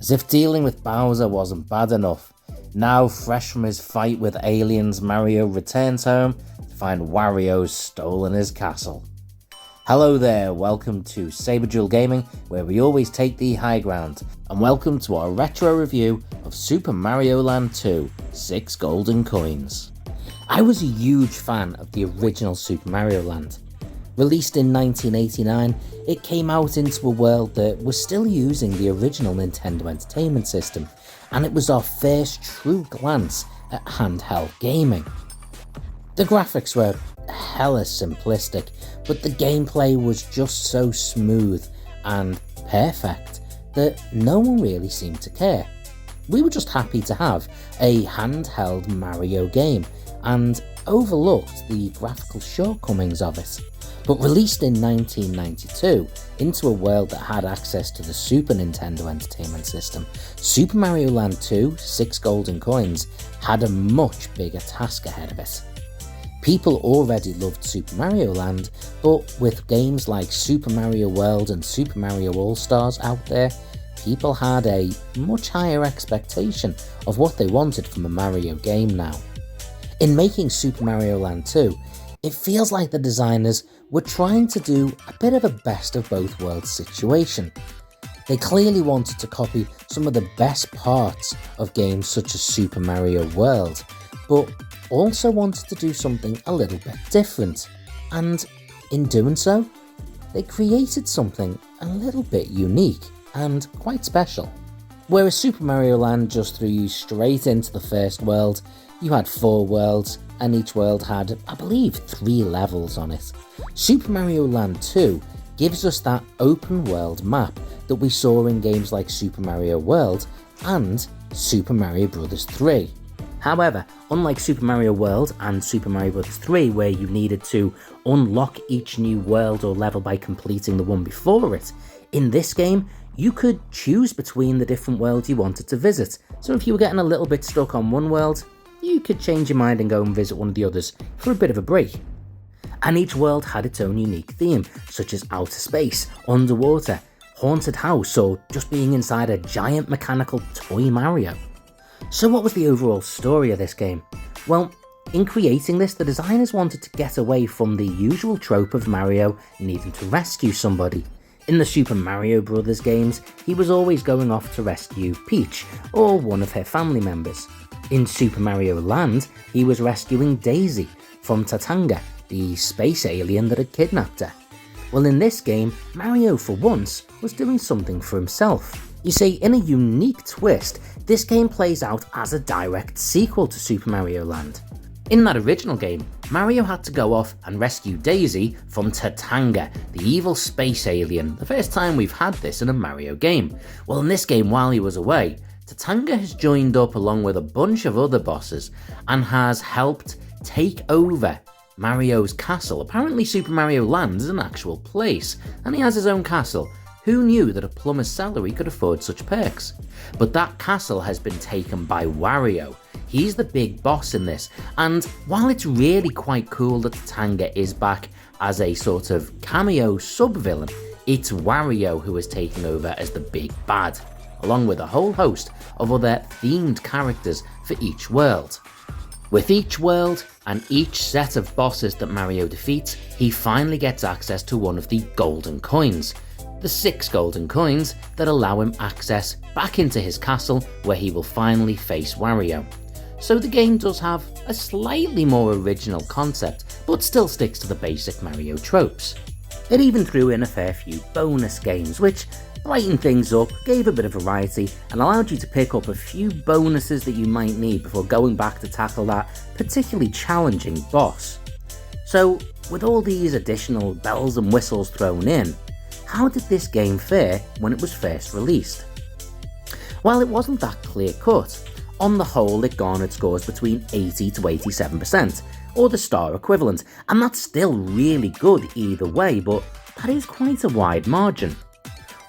As if dealing with Bowser wasn't bad enough, now fresh from his fight with aliens, Mario returns home to find Wario's stolen his castle. Hello there, welcome to Saber Jewel Gaming, where we always take the high ground, and welcome to our retro review of Super Mario Land 2, 6 Golden Coins. I was a huge fan of the original Super Mario Land. Released in 1989, it came out into a world that was still using the original Nintendo Entertainment System, and it was our first true glance at handheld gaming. The graphics were hella simplistic, but the gameplay was just so smooth and perfect that no one really seemed to care. We were just happy to have a handheld Mario game and overlooked the graphical shortcomings of it. But released in 1992 into a world that had access to the Super Nintendo Entertainment System, Super Mario Land 2, 6 Golden Coins had a much bigger task ahead of it. People already loved Super Mario Land, but with games like Super Mario World and Super Mario All-Stars out there, people had a much higher expectation of what they wanted from a Mario game now. In making Super Mario Land 2, it feels like the designers were trying to do a bit of a best of both worlds situation. They clearly wanted to copy some of the best parts of games such as Super Mario World, but also wanted to do something a little bit different, and in doing so, they created something a little bit unique and quite special. Whereas Super Mario Land just threw you straight into the first world, you had 4 worlds, and each world had, I believe, 3 levels on it. Super Mario Land 2 gives us that open world map that we saw in games like Super Mario World and Super Mario Bros. 3. However, unlike Super Mario World and Super Mario Bros. 3, where you needed to unlock each new world or level by completing the one before it, in this game, you could choose between the different worlds you wanted to visit. So if you were getting a little bit stuck on one world, you could change your mind and go and visit one of the others for a bit of a break. And each world had its own unique theme, such as outer space, underwater, haunted house, or just being inside a giant mechanical toy Mario. So what was the overall story of this game? Well, in creating this, the designers wanted to get away from the usual trope of Mario needing to rescue somebody. In the Super Mario Bros. Games, he was always going off to rescue Peach, or one of her family members. In Super Mario Land, he was rescuing Daisy from Tatanga, the space alien that had kidnapped her. Well, in this game, Mario for once was doing something for himself. You see, in a unique twist, this game plays out as a direct sequel to Super Mario Land. In that original game, Mario had to go off and rescue Daisy from Tatanga, the evil space alien, the first time we've had this in a Mario game. Well, in this game, while he was away, Tatanga has joined up along with a bunch of other bosses and has helped take over Mario's castle. Apparently Super Mario Land is an actual place, and he has his own castle. Who knew that a plumber's salary could afford such perks? But that castle has been taken by Wario. He's the big boss in this, and while it's really quite cool that Tatanga is back as a sort of cameo sub-villain, it's Wario who is taking over as the big bad, along with a whole host of other themed characters for each world. With each world and each set of bosses that Mario defeats, he finally gets access to one of the golden coins. The 6 golden coins that allow him access back into his castle, where he will finally face Wario. So the game does have a slightly more original concept, but still sticks to the basic Mario tropes. It even threw in a fair few bonus games, which brightened things up, gave a bit of variety, and allowed you to pick up a few bonuses that you might need before going back to tackle that particularly challenging boss. So, with all these additional bells and whistles thrown in, how did this game fare when it was first released? Well, it wasn't that clear cut. On the whole, it garnered scores between 80 to 87%, or the star equivalent, and that's still really good either way, but that is quite a wide margin.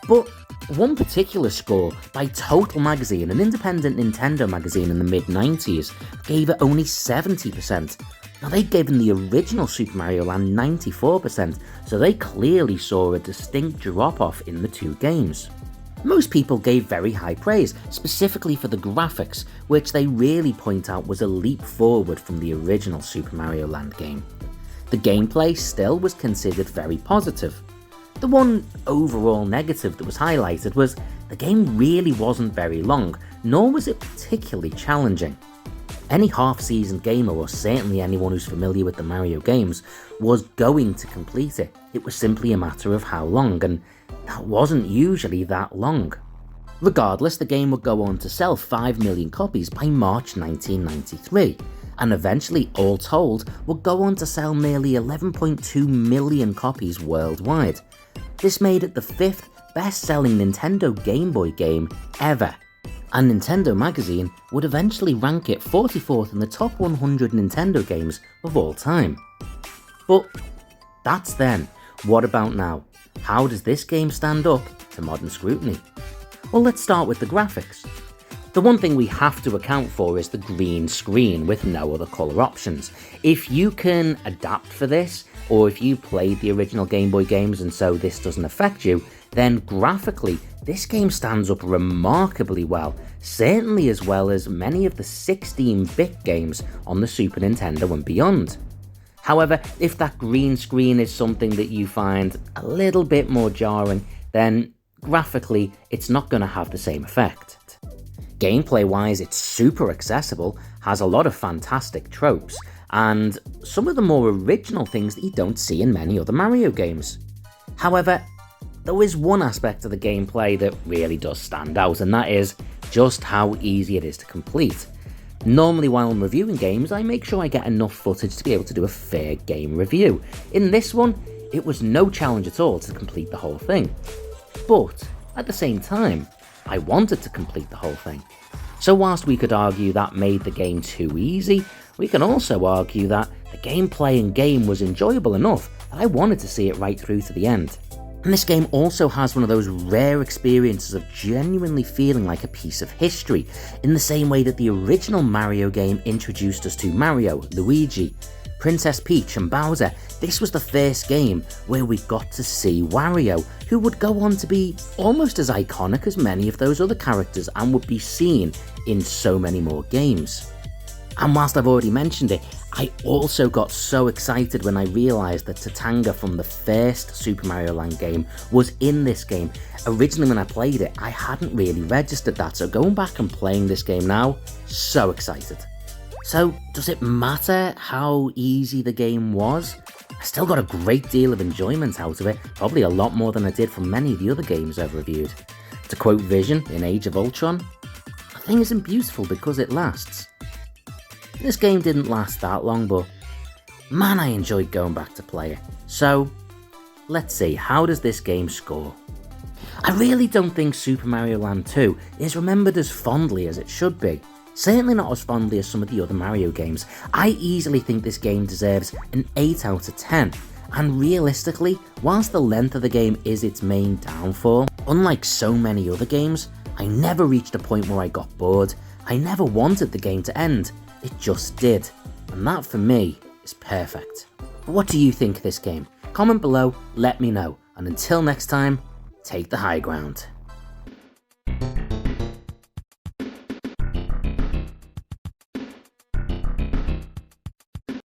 But one particular score by Total Magazine, an independent Nintendo magazine in the mid-90s, gave it only 70%. Now, they'd given the original Super Mario Land 94%, so they clearly saw a distinct drop-off in the two games. Most people gave very high praise, specifically for the graphics, which they really point out was a leap forward from the original Super Mario Land game. The gameplay still was considered very positive. The one overall negative that was highlighted was the game really wasn't very long, nor was it particularly challenging. Any half-seasoned gamer, or certainly anyone who's familiar with the Mario games, was going to complete it. It was simply a matter of how long, and that wasn't usually that long. Regardless, the game would go on to sell 5 million copies by March 1993, and eventually, all told, would go on to sell nearly 11.2 million copies worldwide. This made it the 5th best-selling Nintendo Game Boy game ever, and Nintendo Magazine would eventually rank it 44th in the top 100 Nintendo games of all time. But that's then. What about now? How does this game stand up to modern scrutiny? Well, let's start with the graphics. The one thing we have to account for is the green screen with no other colour options. If you can adapt for this, or if you played the original Game Boy games and so this doesn't affect you, then graphically this game stands up remarkably well, certainly as well as many of the 16-bit games on the Super Nintendo and beyond. However, if that green screen is something that you find a little bit more jarring, then graphically it's not going to have the same effect. Gameplay wise, it's super accessible, has a lot of fantastic tropes, and some of the more original things that you don't see in many other Mario games. However, there is one aspect of the gameplay that really does stand out, and that is just how easy it is to complete. Normally while I'm reviewing games, I make sure I get enough footage to be able to do a fair game review. In this one, it was no challenge at all to complete the whole thing. But at the same time, I wanted to complete the whole thing. So whilst we could argue that made the game too easy, we can also argue that the gameplay and game was enjoyable enough that I wanted to see it right through to the end. And this game also has one of those rare experiences of genuinely feeling like a piece of history, in the same way that the original Mario game introduced us to Mario, Luigi, Princess Peach and Bowser. This was the first game where we got to see Wario, who would go on to be almost as iconic as many of those other characters and would be seen in so many more games. And whilst I've already mentioned it, I also got so excited when I realised that Tatanga from the first Super Mario Land game was in this game. Originally when I played it, I hadn't really registered that, so going back and playing this game now, so excited. So, does it matter how easy the game was? I still got a great deal of enjoyment out of it, probably a lot more than I did from many of the other games I've reviewed. To quote Vision in Age of Ultron, "A thing isn't beautiful because it lasts." This game didn't last that long, but man, I enjoyed going back to play it. So, let's see, how does this game score? I really don't think Super Mario Land 2 is remembered as fondly as it should be. Certainly not as fondly as some of the other Mario games. I easily think this game deserves an 8 out of 10. And realistically, whilst the length of the game is its main downfall, unlike so many other games, I never reached a point where I got bored. I never wanted the game to end. It just did. And that for me is perfect. But what do you think of this game? Comment below, let me know. And until next time, take the high ground.